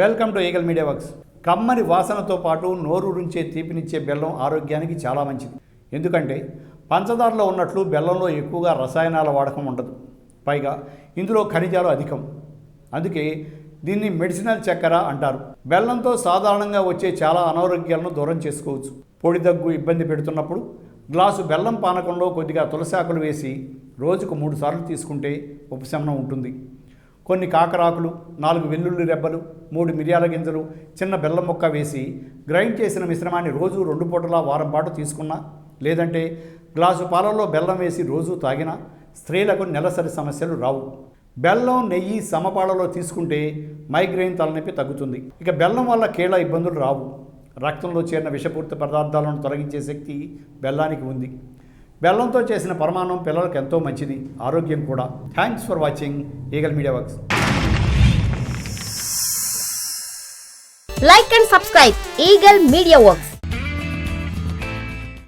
Welcome to eagle media works. కమ్మని వాసనతో పాటు నోరూరించే తీపినిచ్చే బెల్లం ఆరోగ్యానికి చాలా మంచిది. ఎందుకంటే పంచదారలో ఉన్నట్లు బెల్లంలో ఎక్కువగా రసాయనాల వాడకం ఉండదు. పైగా ఇందులో ఖనిజాలు అధికం. అందుకే దీన్ని మెడిసినల్ చక్కెర అంటారు. బెల్లంతో సాధారణంగా వచ్చే చాలా అనారోగ్యాలను దూరం చేసుకోవచ్చు. పొడి దగ్గు ఇబ్బంది పెడుతున్నప్పుడు గ్లాసు బెల్లం పానకంలో కొద్దిగా తులసి ఆకులు వేసి రోజుకు 3 సార్లు తీసుకుంటే ఉపశమనం ఉంటుంది. కొన్ని కాకరాకులు, 4 వెల్లుల్లి రెబ్బలు, 3 మిరియాల గింజలు, చిన్న బెల్లం ముక్క వేసి గ్రైండ్ చేసిన మిశ్రమాన్ని రోజు 2 పూటలా వారం పాటు తీసుకున్నా, లేదంటే గ్లాసు పాలల్లో బెల్లం వేసి రోజు తాగినా స్త్రీలకు నెలసరి సమస్యలు రావు. బెల్లం, నెయ్యి సమపాలలో తీసుకుంటే మైగ్రెయిన్ తలనొప్పి తగ్గుతుంది. ఇక బెల్లం వల్ల కీళ్ళ ఇబ్బందులు రావు. రక్తంలో చేరిన విషపూరిత పదార్థాలను తొలగించే శక్తి బెల్లానికి ఉంది. బెల్లంతో చేసిన పరమాన్నం పిల్లలకు ఎంతో మంచిది, ఆరోగ్యం కూడా. Thanks for watching eagle media works. Like and subscribe Eagle Media Works.